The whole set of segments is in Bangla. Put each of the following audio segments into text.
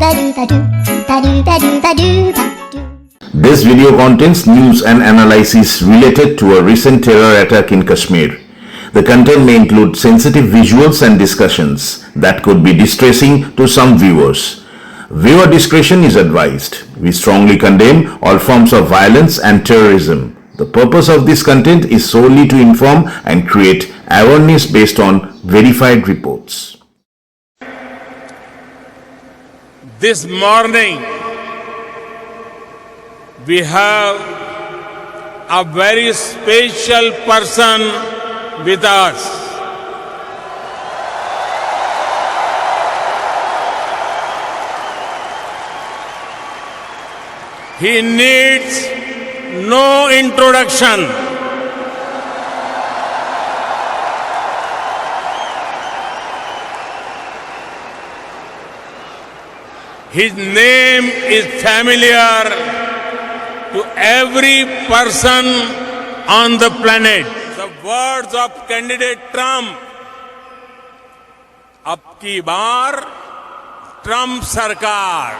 This video contains news and analysis related to a recent terror attack in Kashmir. The content may include sensitive visuals and discussions that could be distressing to some viewers. Viewer discretion is advised. We strongly condemn all forms of violence and terrorism. The purpose of this content is solely to inform and create awareness based on verified reports. This morning, we have a very special person with us. He needs no introduction. His name is familiar to every person on the planet. The words of candidate Trump, अब की बार ट्रम्प सरकार.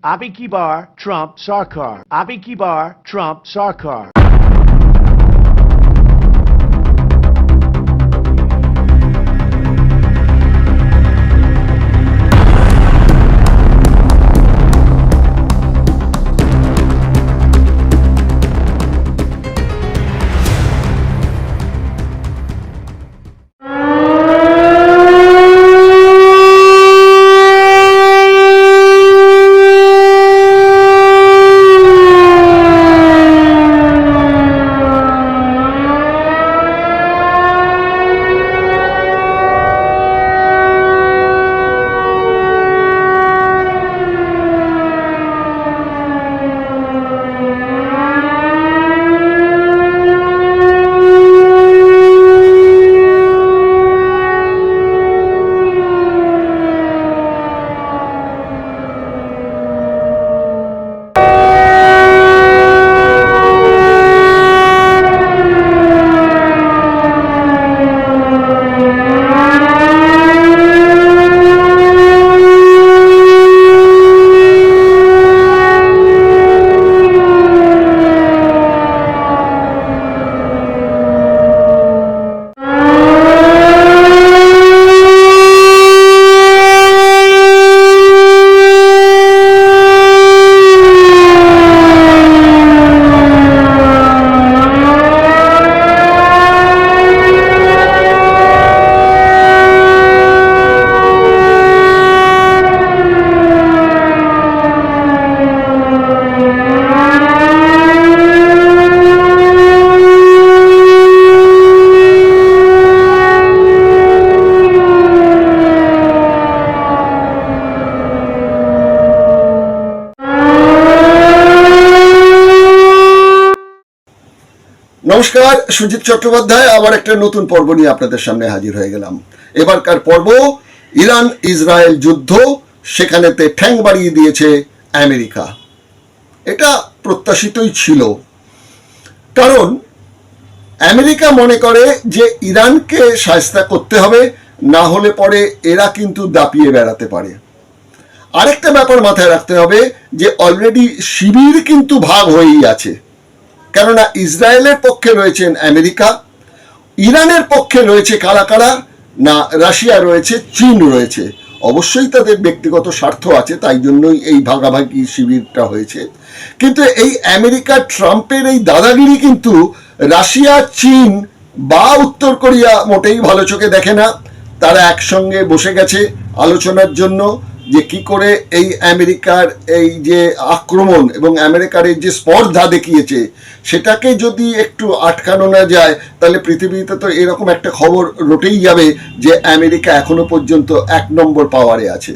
Abhi ki bar, Trump Sarkar. Abhi ki bar, Trump Sarkar. নমস্কার, সুজিত চট্টোপাধ্যায় আবার একটা নতুন পর্ব নিয়ে আপনাদের সামনে হাজির হয়ে গেলাম। এবারকার পর্ব ইরান ইসরায়েল যুদ্ধ, সেখানেতে ঠ্যাং বাড়িয়ে দিয়েছে আমেরিকা। এটা প্রত্যাশিতই ছিল, কারণ আমেরিকা মনে করে যে ইরানকে শায়েস্তা করতে হবে, না হলে পরে এরা কিন্তু দাপিয়ে বেড়াতে পারে। আরেকটা ব্যাপার মাথায় রাখতে হবে যে অলরেডি শিবির কিন্তু ভাগ হয়েই আছে, কেননা ইসরায়েলের পক্ষে রয়েছেন আমেরিকা, ইরানের পক্ষে রয়েছে কারা কারা না, রাশিয়া রয়েছে, চীন রয়েছে। অবশ্যই তাদের ব্যক্তিগত স্বার্থ আছে, তাই জন্যই এই ভাগাভাগি শিবিরটা হয়েছে। কিন্তু এই আমেরিকা ট্রাম্পের এই দাদাগিরি কিন্তু রাশিয়া, চীন বা উত্তর কোরিয়া মোটেই ভালো চোখে দেখে না। তারা একসঙ্গে বসে গেছে আলোচনার জন্য যে কি করে এই আমেরিকার এই যে আক্রমণ এবং আমেরিকার এই যে স্পর্ধা দেখিয়েছে সেটাকে যদি একটু আটকানো না যায়, তাহলে পৃথিবীতে তো এরকম একটা খবর রটেই যাবে যে আমেরিকা এখনো পর্যন্ত 1 নম্বর পাওয়ারে আছে।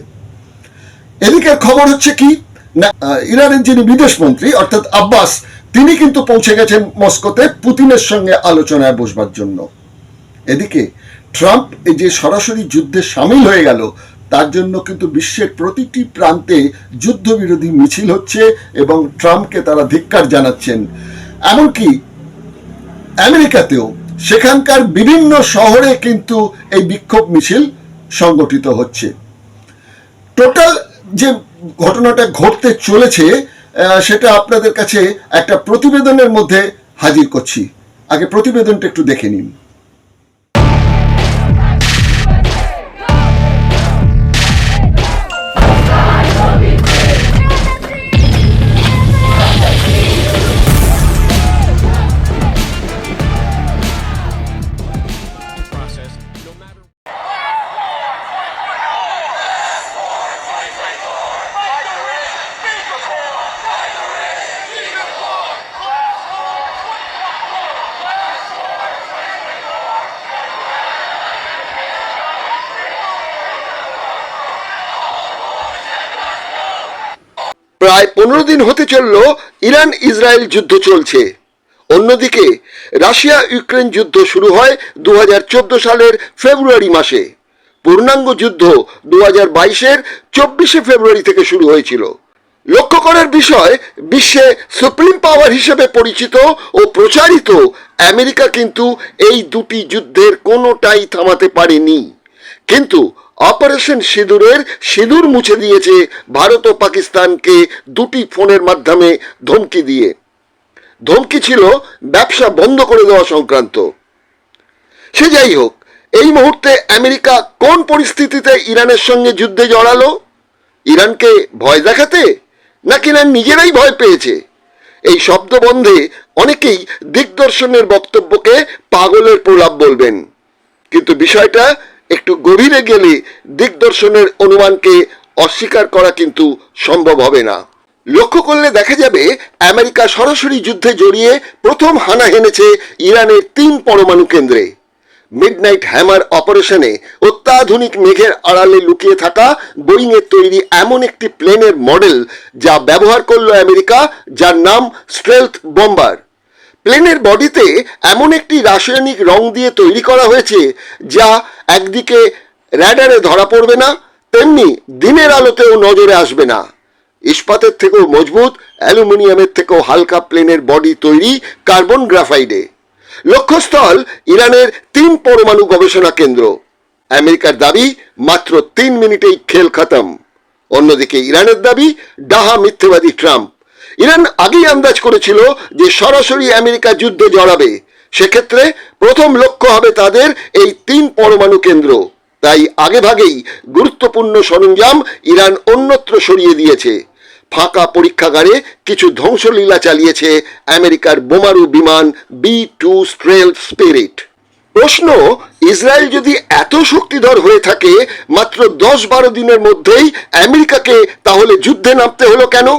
এদিকের খবর হচ্ছে কি না, ইরানের যিনি বিদেশমন্ত্রী অর্থাৎ আব্বাস, তিনি কিন্তু পৌঁছে গেছেন মস্কোতে পুতিনের সঙ্গে আলোচনায় বসবার জন্য। এদিকে ট্রাম্প এই যে সরাসরি যুদ্ধে সামিল হয়ে গেল, তার জন্য কিন্তু বিশ্বের প্রতিটি প্রান্তে যুদ্ধবিরোধী মিছিল হচ্ছে এবং ট্রাম্পকে তারা ধিক্কার জানাচ্ছেন। এমনকি আমেরিকাতেও সেখানকার বিভিন্ন শহরে কিন্তু এই বিক্ষোভ মিছিল সংগঠিত হচ্ছে। টোটাল যে ঘটনাটা ঘটতে চলেছে সেটা আপনাদের কাছে একটা প্রতিবেদনের মধ্যে হাজির করছি। আগে প্রতিবেদনটা একটু দেখে নিন। প্রায় 15 দিন হতে চলল ইরান ইসরায়েল যুদ্ধ চলছে। অন্যদিকে রাশিয়া ইউক্রেন যুদ্ধ শুরু হয় 2014 সালের ফেব্রুয়ারি মাসে। পূর্ণাঙ্গ যুদ্ধ 2022-এর 24শে ফেব্রুয়ারি থেকে শুরু হয়েছিল। লক্ষ্য করার বিষয়, বিশ্বে সুপ্রিম পাওয়ার হিসেবে পরিচিত ও প্রচারিত আমেরিকা কিন্তু এই দুটি যুদ্ধের কোনোটাই থামাতে পারেনি। কিন্তু অপারেশন সিঁদুরের সিঁদুর মুছে দিয়েছে ভারত ও পাকিস্তানকে দুটি ফোনের মাধ্যমে ধমকি দিয়ে। ধমকি ছিল ব্যবসা বন্ধ করে দেওয়া সংক্রান্ত। সে যাই হোক, এই মুহূর্তে আমেরিকা কোন পরিস্থিতিতে ইরানের সঙ্গে যুদ্ধে জড়ালো? ইরানকে ভয় দেখাতে, নাকি ইরান নিজেরাই ভয় পেয়েছে? এই শব্দবন্ধে অনেকেই দিগদর্শনের বক্তব্যকে পাগলের প্রলাপ বলবেন, কিন্তু বিষয়টা একটু গভীরে গেলে দিগদর্শনের অনুমানকে অস্বীকার করা কিন্তু সম্ভব হবে না। লক্ষ্য করলে দেখা যাবে আমেরিকা সরাসরি যুদ্ধে জড়িয়ে প্রথম হানা হেনেছে ইরানের 3 পরমাণু কেন্দ্রে। মিডনাইট হ্যামার অপারেশনে অত্যাধুনিক মেঘের আড়ালে লুকিয়ে থাকা বোয়িং এর তৈরি এমন একটি প্লেনের মডেল যা ব্যবহার করলো আমেরিকা, যার নাম স্টেলথ বম্বার। প্লেনের বডিতে এমন একটি রাসায়নিক রং দিয়ে তৈরি করা হয়েছে যা একদিকে র্যাডারে ধরা পড়বে না, তেমনি দিনের আলোতেও নজরে আসবে না। ইস্পাতের থেকেও মজবুত, অ্যালুমিনিয়ামের থেকেও হালকা প্লেনের বডি তৈরি কার্বন গ্রাফাইডে। লক্ষ্যস্থল ইরানের 3 পরমাণু গবেষণা কেন্দ্র। আমেরিকার দাবি মাত্র 3 মিনিটেই খেল খতম। অন্যদিকে ইরানের দাবি ডাহা মিথ্যেবাদী ট্রাম্প। ইরান আগেই আন্দাজ করেছিল যে সরাসরি আমেরিকা যুদ্ধে জড়াবে, সেক্ষেত্রে প্রথম লক্ষ্য হবে তাদের এই 3 পরমাণু কেন্দ্র। তাই আগেভাগেই গুরুত্বপূর্ণ সরঞ্জাম ইরান অন্যত্র সরিয়ে দিয়েছে। ফাঁকা পরীক্ষাগারে কিছু ধ্বংসলীলা চালিয়েছে আমেরিকার বোমারু বিমান B-2 স্টেলথ স্পিরিট। প্রশ্ন, ইসরায়েল যদি এত শক্তিধর হয়ে থাকে, মাত্র 10-12 দিনের মধ্যেই আমেরিকাকে তাহলে যুদ্ধে নামতে হলো কেন?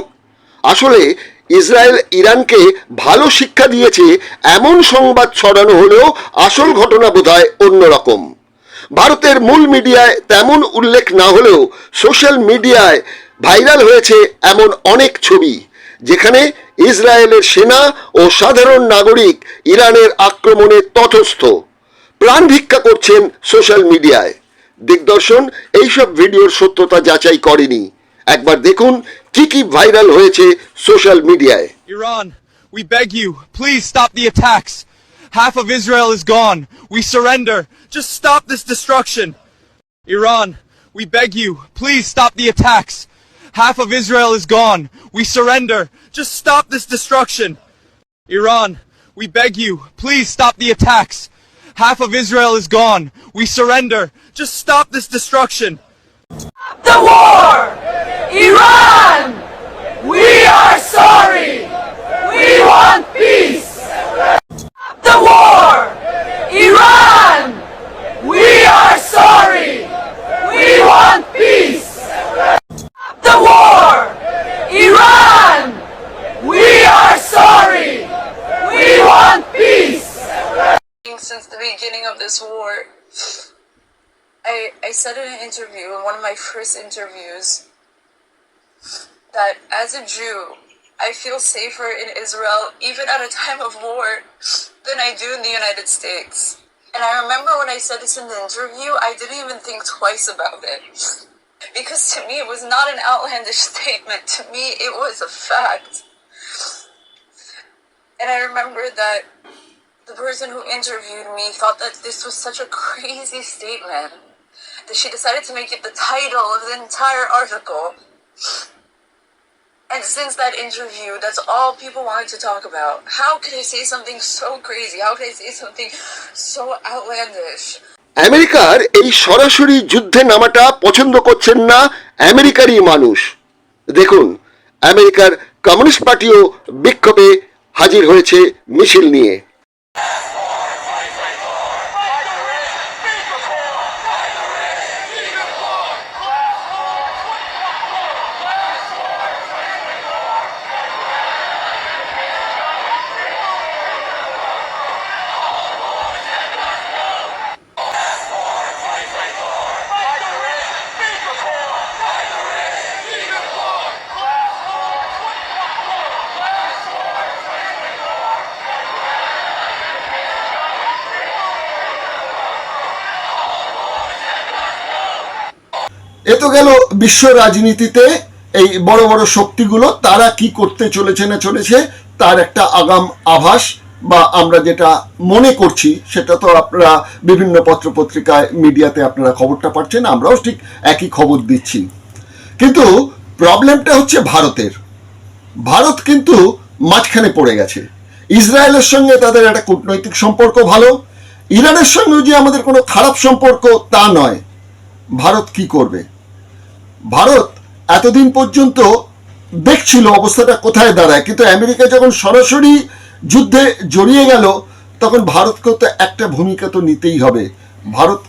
আসলে ইসরায়েল ইরানকে ভালো শিক্ষা দিয়েছে এমন সংবাদ ছড়ানো হলেও আসল ঘটনা বোধহয় অন্যরকম। ভারতের মূল মিডিয়ায় তেমন উল্লেখ না হলেও সোশ্যাল মিডিয়ায় ভাইরাল হয়েছে এমন অনেক ছবি, যেখানে ইসরায়েলের সেনা ও সাধারণ নাগরিক ইরানের আক্রমণে তটস্থ, প্রাণ ভিক্ষা করছেন সোশ্যাল মিডিয়ায়। দিগদর্শন এইসব ভিডিওর সত্যতা যাচাই করেনি। একবার দেখুন কি কি ভাইরাল হয়েছে সোশ্যাল মিডিয়ায়। Iran, we beg you, please stop the attacks. Half of Israel is gone. We surrender. Just stop this destruction. Iran, we beg you, please stop the attacks. Half of Israel is gone. We surrender. Just stop this destruction. Iran, we beg you, please stop the attacks. Half of Israel is gone. We surrender. Just stop this destruction. Stop the war! Iran! We are sorry! We want peace! Stop the war! Iran! We are sorry! We want peace! Stop the war! Iran! We are sorry! We want peace! Since the beginning of this war, I said in an interview, in one of my first interviews, that as a Jew, I feel safer in Israel, even at a time of war, than I do in the United States. And I remember when I said this in the interview, I didn't even think twice about it. Because to me, it was not an outlandish statement. To me, it was a fact. And I remember that the person who interviewed me thought that this was such a crazy statement that she decided to make it the title of the entire article. And since that interview, that's all people wanted to talk about. How could I say something so crazy? How could I say something so outlandish? আমেরিকার এই সরাসরি যুদ্ধে নামাটা পছন্দ করছেন না আমেরিকারই মানুষ। দেখুন, আমেরিকার কমিউনিস্ট পার্টিও বিক্ষোভে হাজির হয়েছে মিছিল নিয়ে। এ তো গেল বিশ্ব রাজনীতিতে এই বড় বড় শক্তিগুলো তারা কি করতে চলেছে না চলেছে তার একটা আগাম আভাস, বা আমরা যেটা মনে করছি সেটা তো আপনারা বিভিন্ন পত্রপত্রিকায় মিডিয়াতে আপনারা খবরটা পাচ্ছেন, আমরাও ঠিক একই খবর দিচ্ছি। কিন্তু প্রবলেমটা হচ্ছে ভারতের। ভারত কিন্তু মাঝখানে পড়ে গেছে। ইসরায়েলের সঙ্গে তাদের একটা কূটনৈতিক সম্পর্ক ভালো, ইরানের সঙ্গে যে আমাদের কোনো খারাপ সম্পর্ক তা নয়। ভারত কি করবে? ভারত এতদিন পর্যন্ত দেখছিল অবস্থাটা কোথায় দাঁড়ায়, কিন্তু আমেরিকা যখন সরাসরি যুদ্ধে জড়িয়ে গেল তখন ভারতকে তো একটা ভূমিকা তো নিতেই হবে। ভারত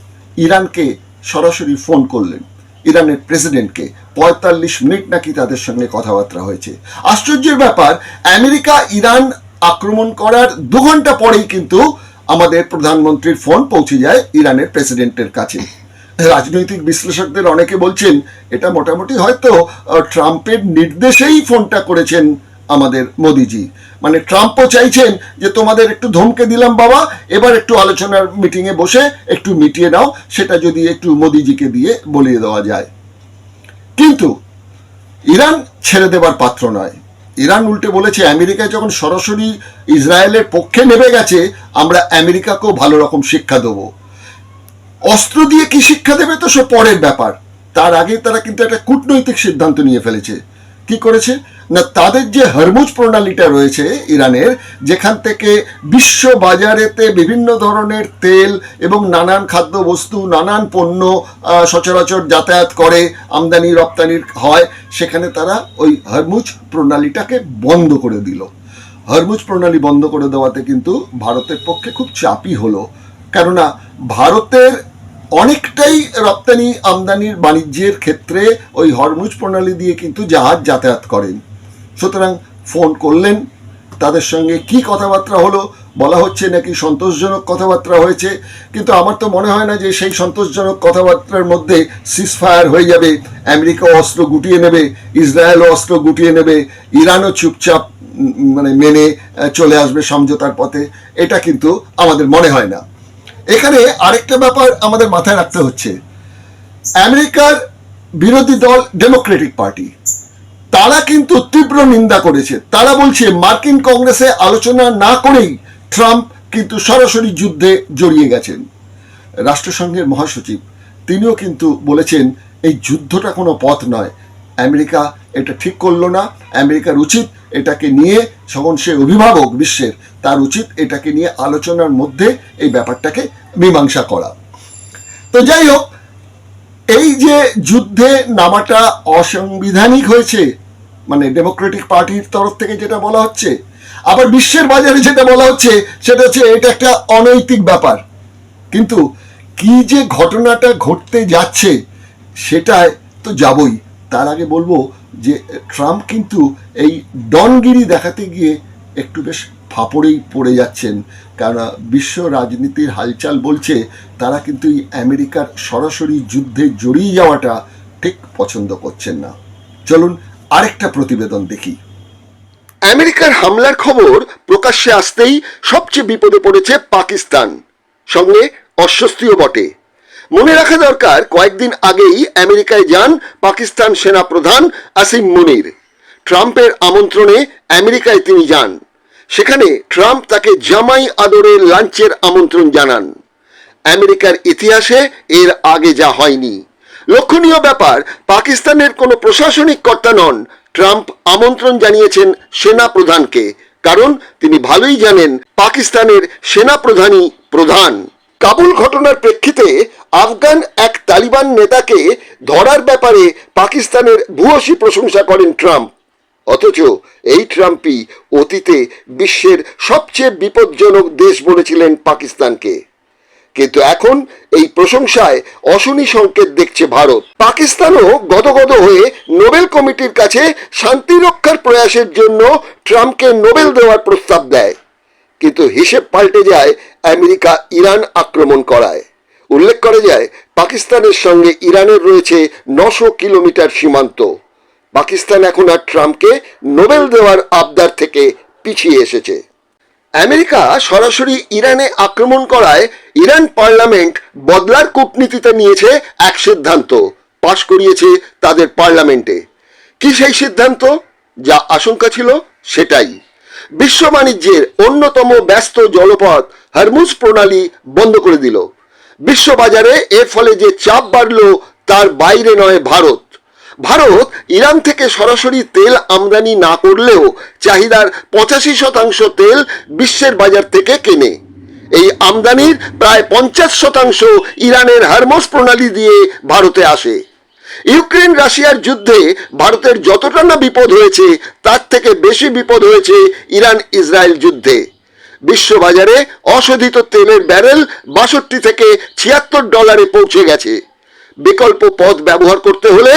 ইরানকে সরাসরি ফোন করলেন, ইরানের প্রেসিডেন্টকে 45 মিনিট নাকি তাদের সঙ্গে কথাবার্তা হয়েছে। আশ্চর্যের ব্যাপার, আমেরিকা ইরান আক্রমণ করার 2 ঘন্টা পরেই কিন্তু আমাদের প্রধানমন্ত্রীর ফোন পৌঁছে যায় ইরানের প্রেসিডেন্টের কাছে। রাজনৈতিক বিশ্লেষকদের অনেকে বলছেন এটা মোটামুটি হয়তো ট্রাম্পের নির্দেশেই ফোনটা করেছেন আমাদের মোদিজি। মানে ট্রাম্পও চাইছেন যে তোমাদের একটু ধমকে দিলাম বাবা, এবার একটু আলোচনার মিটিংয়ে বসে একটু মিটিয়ে নাও, সেটা যদি একটু মোদিজিকে দিয়ে বলিয়ে দেওয়া যায়। কিন্তু ইরান ছেড়ে দেবার পাত্র নয়। ইরান উল্টে বলেছে আমেরিকা যখন সরাসরি ইসরায়েলের পক্ষে নেমে গেছে, আমরা আমেরিকাকেও ভালো রকম শিক্ষা দেবো। অস্ত্র দিয়ে কি শিক্ষা দেবে তো সব পরের ব্যাপার, তার আগে তারা কিন্তু একটা কূটনৈতিক সিদ্ধান্ত নিয়ে ফেলেছে। কি করেছে না, তাদের যে হরমুজ প্রণালীটা রয়েছে ইরানের, যেখান থেকে বিশ্ব বাজারেতে বিভিন্ন ধরনের তেল এবং নানান খাদ্যবস্তু, নানান পণ্য সচরাচর যাতায়াত করে, আমদানি রপ্তানির হয়, সেখানে তারা ওই হরমুজ প্রণালীটাকে বন্ধ করে দিল। হরমুজ প্রণালী বন্ধ করে দেওয়াতে কিন্তু ভারতের পক্ষে খুব চাপই হলো, কেননা ভারতের অনেকটাই রপ্তানি আমদানির বাণিজ্যের ক্ষেত্রে ওই হরমুজ প্রণালী দিয়ে কিন্তু জাহাজ যাতায়াত করেন। সুতরাং ফোন করলেন, তাদের সঙ্গে কি কথাবার্তা হলো, বলা হচ্ছে নাকি সন্তোষজনক কথাবার্তা হয়েছে, কিন্তু আমার তো মনে হয় না যে সেই সন্তোষজনক কথাবার্তার মধ্যে সিজফায়ার হয়ে যাবে, আমেরিকা অস্ত্র গুটিয়ে নেবে, ইসরায়েলও অস্ত্র গুটিয়ে নেবে, ইরানও চুপচাপ মানে মেনে চলে আসবে সমঝোতার পথে, এটা কিন্তু আমাদের মনে হয় না। এখানে আরেকটা ব্যাপার আমাদের মাথায় রাখতে হচ্ছে, আমেরিকার বিরোধী দল ডেমোক্রেটিক পার্টি তারা কিন্তু তীব্র নিন্দা করেছে। তারা বলছে মার্কিন কংগ্রেসে আলোচনা না করেই ট্রাম্প কিন্তু সরাসরি যুদ্ধে জড়িয়ে গেছেন। রাষ্ট্রসংঘের মহাসচিব তিনিও কিন্তু বলেছেন এই যুদ্ধটা কোনো পথ নয়, আমেরিকা এটা ঠিক করলো না, আমেরিকার উচিত এটাকে নিয়ে, যখন সে অভিভাবক বিশ্বের, তার উচিত এটাকে নিয়ে আলোচনার মধ্যে এই ব্যাপারটাকে মীমাংসা করা। তো যাই হোক, এই যে যুদ্ধে নামাটা অসাংবিধানিক হয়েছে, মানে ডেমোক্রেটিক পার্টির তরফ থেকে যেটা বলা হচ্ছে, আবার বিশ্বের বাজারে যেটা বলা হচ্ছে সেটা হচ্ছে এটা একটা অনৈতিক ব্যাপার। কিন্তু কি যে ঘটনাটা ঘটতে যাচ্ছে সেটাই তো যাবই। তার আগে বলবো যে ট্রাম্প কিন্তু এই ডনগিরি দেখাতে গিয়ে একটু বেশ ফাপড়েই পড়ে যাচ্ছেন, কারণ বিশ্ব রাজনীতির হালচাল বলছে তারা কিন্তু এই আমেরিকার সরাসরি যুদ্ধে জড়িয়ে যাওয়াটা ঠিক পছন্দ করছেন না। চলুন আরেকটা প্রতিবেদন দেখি। আমেরিকার হামলার খবর প্রকাশ্যে আসতেই সবচেয়ে বিপদে পড়েছে পাকিস্তান, সঙ্গে অস্বস্তিও বটে। মনে রাখা দরকার, কয়েকদিন আগেই আমেরিকায় যান পাকিস্তান সেনাপ্রধান আসিম মুনির। ট্রাম্পের আমন্ত্রণে আমেরিকায় তিনি যান। সেখানে ট্রাম্প তাকে জামাই আদরে লাঞ্চের আমন্ত্রণ জানান। আমেরিকার ইতিহাসে এর আগে যা হয়নি। লক্ষণীয় ব্যাপার, পাকিস্তানের কোনো প্রশাসনিক কর্তা নন, ট্রাম্প আমন্ত্রণ জানিয়েছেন সেনা প্রধানকে, কারণ তিনি ভালোই জানেন পাকিস্তানের সেনা প্রধানই প্রধান। কাবুল ঘটনার প্রেক্ষিতে আফগান এক তালিবান নেতাকে ধরার ব্যাপারে পাকিস্তানের ভূয়সী প্রশংসা করেন ট্রাম্প। অথচ এই ট্রাম্পই অতীতে বিশ্বের সবচেয়ে বিপজ্জনক দেশ বলেছিলেন পাকিস্তানকে। কিন্তু এখন এই প্রশংসায় অশনি সংকেত দেখছে ভারত। পাকিস্তানও গদগদ হয়ে নোবেল কমিটির কাছে শান্তি রক্ষার প্রয়াসের জন্য ট্রাম্পকে নোবেল দেওয়ার প্রস্তাব দেয়। কিন্তু হিসেব পাল্টে যায় আমেরিকা ইরান আক্রমণ করায়। উল্লেখ করা যায়, পাকিস্তানের সঙ্গে ইরানের রয়েছে 900 কিলোমিটার সীমান্ত। পাকিস্তান এখন আর ট্রাম্পকে নোবেল দেওয়ার আবদার থেকে পিছিয়ে এসেছে। আমেরিকা সরাসরি ইরানে আক্রমণ করায় ইরান পার্লামেন্ট বদলার কূটনীতিতে নিয়েছে এক সিদ্ধান্ত, পাশ করিয়েছে তাদের পার্লামেন্টে। কি সেই সিদ্ধান্ত? যা আশঙ্কা ছিল সেটাই। বিশ্ব বাণিজ্যের অন্যতম ব্যস্ত জলপথ হরমুজ প্রণালী বন্ধ করে দিল। বিশ্ববাজারে এর ফলে যে চাপ বাড়ল তার বাইরে নয় ভারত। ভারত ইরান থেকে সরাসরি তেল আমদানি না করলেও চাহিদার 85% তেল বিশ্বের বাজার থেকে কেনে। এই আমদানির প্রায় 50% ইরানের হরমুজ প্রণালী দিয়ে ভারতে আসে। ইউক্রেন রাশিয়ার যুদ্ধে ভারতের যতটা না বিপদ হয়েছে তার থেকে বেশি বিপদ হয়েছে ইরান ইসরায়েল যুদ্ধে। বিশ্ববাজারে অশোধিত তেলের ব্যারেল 62 থেকে $76 পৌঁছে গেছে। বিকল্প পথ ব্যবহার করতে হলে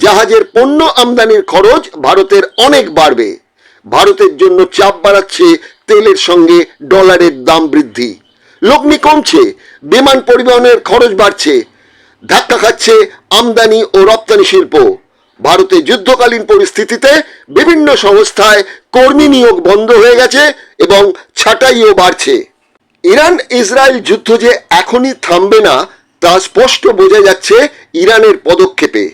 জাহাজের পণ্য আমদানির খরচ ভারতের অনেক বাড়বে। ভারতের জন্য চাপ বাড়াচ্ছে তেলের সঙ্গে ডলারের দাম বৃদ্ধি। লগ্নি কমছে, বিমান পরিবহনের খরচ বাড়ছে, ধাক্কা খাচ্ছে আমদানি ও রপ্তানি শিল্প। ভারতে যুদ্ধকালীন পরিস্থিতিতে বিভিন্ন সংস্থায় কর্মী নিয়োগ বন্ধ হয়ে গেছে এবং ছাঁটাইও বাড়ছে। ইরান ইসরায়েল যুদ্ধ যে এখনই থামবে না তা স্পষ্ট বোঝা যাচ্ছে ইরানের পদক্ষেপে।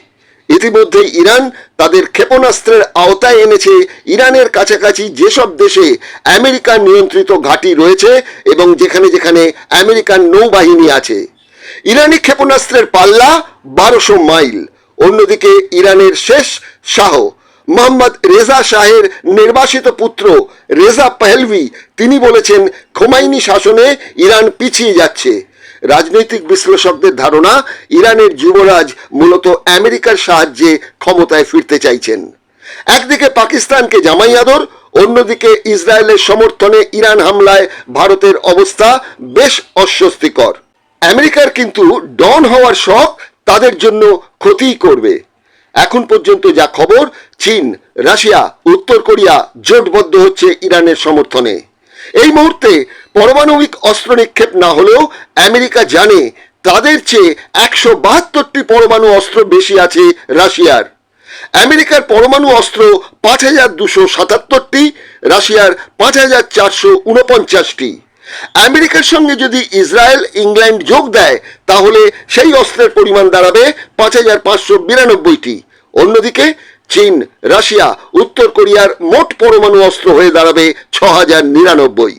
ইতিমধ্যে ইরান তাদের ক্ষেপণাস্ত্রের আওতায় এনেছে ইরানের কাছাকাছি যেসব দেশে আমেরিকান নিয়ন্ত্রিত ঘাঁটি রয়েছে এবং যেখানে যেখানে আমেরিকান নৌবাহিনী আছে। ইরানি ক্ষেপণাস্ত্রের পাল্লা 1200 মাইল। অন্যদিকে ইরানের শেষ শাহ মোহাম্মদ রেজা শাহের নির্বাসিত পুত্র রেজা পাহলভি তিনি বলেছেন, খোমাইনি শাসনে ইরান পিছিয়ে যাচ্ছে। রাজনৈতিক বিশ্লেষকদের ধারণা, ইরানের যুবরাজ মূলত আমেরিকার সাহায্যে ক্ষমতায় ফিরতে চাইছেন। একদিকে পাকিস্তানকে জামাই আদর, অন্যদিকে ইসরায়েলের সমর্থনে ইরান হামলায় ভারতের অবস্থা বেশ অস্বস্তিকর। আমেরিকার কিন্তু ডন হওয়ার শখ তাদের জন্য ক্ষতিই করবে। এখন পর্যন্ত যা খবর, চীন, রাশিয়া, উত্তর কোরিয়া জোটবদ্ধ হচ্ছে ইরানের সমর্থনে। এই মুহূর্তে পারমাণবিক অস্ত্র নিক্ষেপ না হলেও আমেরিকা জানে তাদের চেয়ে 172টি পরমাণু অস্ত্র বেশি আছে রাশিয়ার। আমেরিকার পরমাণু অস্ত্র 5277টি, রাশিয়ার 5449টি। আমেরিকার সঙ্গে যদি ইসরায়েল ইংল্যান্ড যোগ দেয় তাহলে সেই অস্ত্রের পরিমাণ দাঁড়াবে 5592টি। অন্যদিকে চীন, রাশিয়া, উত্তর কোরিয়ার মোট পরমাণু অস্ত্র হয়ে দাঁড়াবে 6099।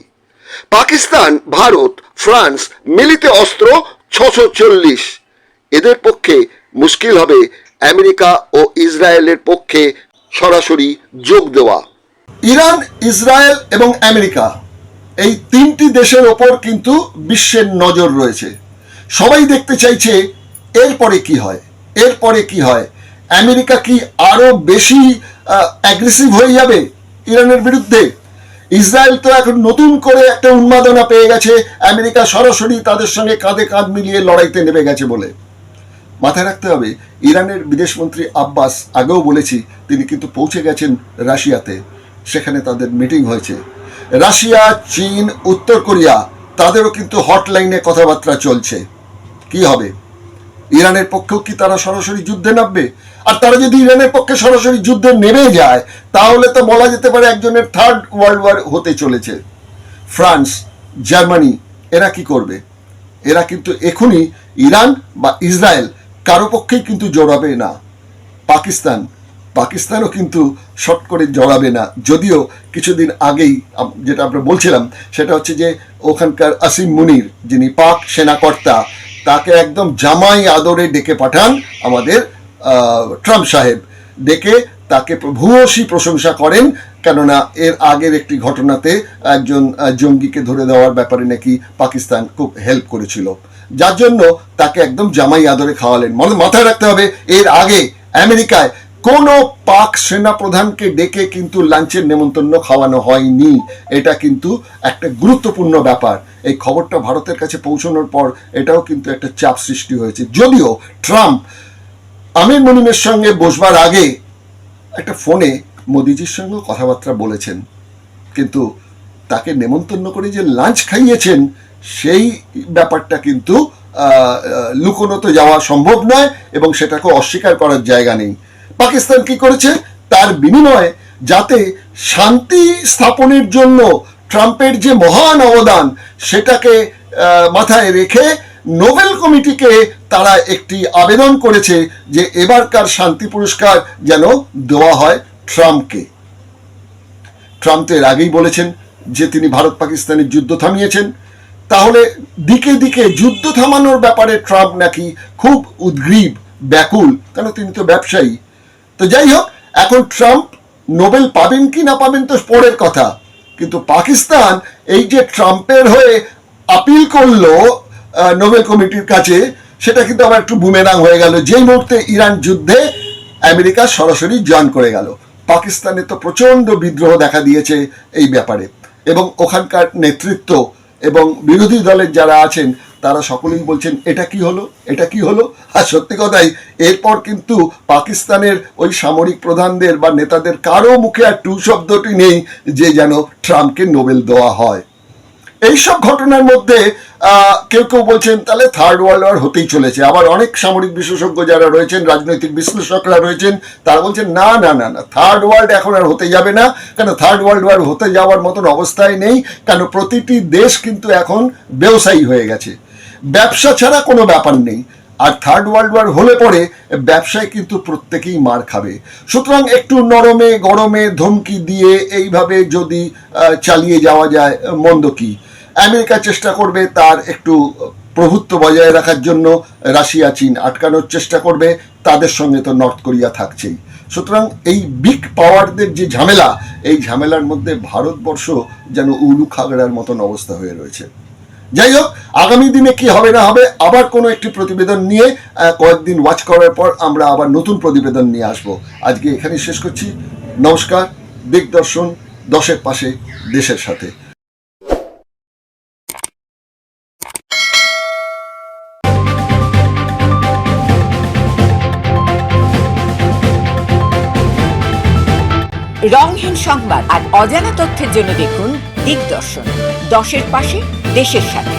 পাকিস্তান, ভারত, ফ্রান্স মিলিত অস্ত্র 640। এদের পক্ষে মুশকিল হবে আমেরিকা ও ইসরায়েলের পক্ষে সরাসরি যোগ দেওয়া। ইরান, ইসরায়েল এবং আমেরিকা এই তিনটি দেশের ওপর কিন্তু বিশ্বের নজর রয়েছে। সবাই দেখতে চাইছে এরপরে কি হয়, এরপরে কি হয়। আমেরিকা কি আরো বেশি অ্যাগ্রেসিভ হয়ে যাবে ইরানের বিরুদ্ধে? ইসরায়েল তো এখন নতুন করে একটা উন্মাদনা পেয়ে গেছে আমেরিকা সরাসরি তাদের সঙ্গে কাঁধে কাঁধ মিলিয়ে লড়াইতে নেমে গেছে বলে। মাথায় রাখতে হবে, ইরানের বিদেশমন্ত্রী আব্বাস, আগেও বলেছি, তিনি কিন্তু পৌঁছে গেছেন রাশিয়াতে। সেখানে তাদের মিটিং হয়েছে। রাশিয়া, চীন, উত্তর কোরিয়া তাদেরও কিন্তু হটলাইনে কথাবার্তা চলছে। কি হবে? ইরানের পক্ষেও কি তারা সরাসরি যুদ্ধে নামবে? আর তারা যদি ইরানের পক্ষে সরাসরি যুদ্ধে নেমে যায় তাহলে তো বলা যেতে পারে একজনের থার্ড ওয়ার্ল্ড ওয়ার হতে চলেছে। ফ্রান্স, জার্মানি এরা কি করবে? এরা কিন্তু এখনই ইরান বা ইসরায়েল কারো পক্ষেই কিন্তু জড়াবে না। পাকিস্তান, পাকিস্তানও কিন্তু শর্ট করে জড়াবে না, যদিও কিছুদিন আগেই যেটা আমরা বলছিলাম সেটা হচ্ছে যে ওখানকার আসিম মুনির, যিনি পাক সেনাকর্তা, তাকে একদম জামাই আদরে ডেকে পাঠান আমাদের ট্রাম্প সাহেব, ডেকে তাকে ভূয়সী প্রশংসা করেন, কেননা এর আগের একটি ঘটনাতে একজন জঙ্গিকে ধরে দেওয়ার ব্যাপারে নাকি পাকিস্তান খুব হেল্প করেছিল, যার জন্য তাকে একদম জামাই আদরে খাওয়ালেন। মাথায় রাখতে হবে, এর আগে আমেরিকায় কোনো পাক সেনা প্রধানকে ডেকে কিন্তু লাঞ্চের নেমন্তন্ন খাওয়ানো হয়নি। এটা কিন্তু একটা গুরুত্বপূর্ণ ব্যাপার। এই খবরটা ভারতের কাছে পৌঁছানোর পর এটাও কিন্তু একটা চাপ সৃষ্টি হয়েছে। যদিও ট্রাম্প আমির মুনিমের সঙ্গে বসবার আগে একটা ফোনে মোদিজির সঙ্গে কথাবার্তা বলেছেন, কিন্তু তাকে নেমন্তন্ন করে যে লাঞ্চ খাইয়েছেন সেই ব্যাপারটা কিন্তু লুকোনো তো যাওয়া সম্ভব নয়, এবং সেটাকে অস্বীকার করার জায়গা নেই। পাকিস্তান কি করেছে, তার বিনিময়ে যাতে শান্তি স্থাপনের জন্য ট্রাম্পের যে মহান অবদান সেটাকে মাথায় রেখে নোবেল কমিটিকে তারা একটি আবেদন করেছে যে এবারকার শান্তি পুরস্কার যেন দেওয়া হয় ট্রাম্পকে। ট্রাম্প তো এর আগেই বলেছেন যে তিনি ভারত পাকিস্তানের যুদ্ধ থামিয়েছেন, তাহলে দিকে দিকে যুদ্ধ থামানোর ব্যাপারে ট্রাম্প নাকি খুব উদ্গ্রীব, ব্যাকুল, কেন তিনি তো ব্যবসায়ী। তো যাই হোক, এখন ট্রাম্প নোবেল পাবেন কি না পাবেন তো পরের কথা, কিন্তু পাকিস্তান এই যে ট্রাম্পের হয়ে আপিল করলো নোবেল কমিটির কাছে, সেটা কিন্তু আবার একটু বুমেরাং হয়ে গেল। যেই মুহূর্তে ইরান যুদ্ধে আমেরিকা সরাসরি জয়েন করে গেল, পাকিস্তানে তো প্রচণ্ড বিদ্রোহ দেখা দিয়েছে এই ব্যাপারে, এবং ওখানকার নেতৃত্ব এবং বিরোধী দলের যারা আছেন তারা সকলেই বলছেন এটা কি হলো, এটা কি হলো। আর সত্যি কথাই, এরপর কিন্তু পাকিস্তানের ওই সামরিক প্রধানদের বা নেতাদের কারো মুখে আর টু শব্দটি নেই যে যেন ট্রাম্পকে নোবেল দেওয়া হয়। এইসব ঘটনার মধ্যে কেউ কেউ বলছেন তাহলে থার্ড ওয়ার্ল্ড ওয়ার হতেই চলেছে, আবার অনেক সামরিক বিশেষজ্ঞ যারা রয়েছেন, রাজনৈতিক বিশ্লেষকরা রয়েছেন, তারা বলছেন না না না না, থার্ড ওয়ার্ল্ড এখন আর হতে যাবে না, কেন থার্ড ওয়ার্ল্ড ওয়ার হতে যাওয়ার মতন অবস্থায় নেই, কেন প্রতিটি দেশ কিন্তু এখন ব্যবসায়ী হয়ে গেছে, ব্যবসা ছাড়া কোনো ব্যাপার নেই। আর থার্ড ওয়ার্ল্ড ওয়ার হলে পরে ব্যবসায় কিন্তু প্রত্যেকেই মার খাবে। সুতরাং একটু নরমে গরমে ধমকি দিয়ে এইভাবে যদি চালিয়ে যাওয়া যায়, মন্দ কি। আমেরিকা চেষ্টা করবে তার একটু প্রভুত্ব বজায় রাখার জন্য, রাশিয়া চীন আটকানোর চেষ্টা করবে, তাদের সঙ্গে তো নর্থ কোরিয়া থাকছেই। সুতরাং এই বিগ পাওয়ারদের যে ঝামেলা, এই ঝামেলার মধ্যে ভারতবর্ষ যেন উলু খাগড়ার মতন অবস্থা হয়ে রয়েছে। যাই হোক, আগামী দিনে কি হবে না হবে, আবার কোনো একটি প্রতিবেদন নিয়ে কয়েকদিন ওয়াচ করার পর আমরা আবার নতুন প্রতিবেদন নিয়ে আসব। আজকে এখানেই শেষ করছি। নমস্কার। দিগদর্শন, 10-এর পাশে, দেশের সাথে। রংহীন সংবাদ আর অজানা তথ্যের জন্য দেখুন দিগদর্শন, 10-এর পাশে, দেশের সাথে।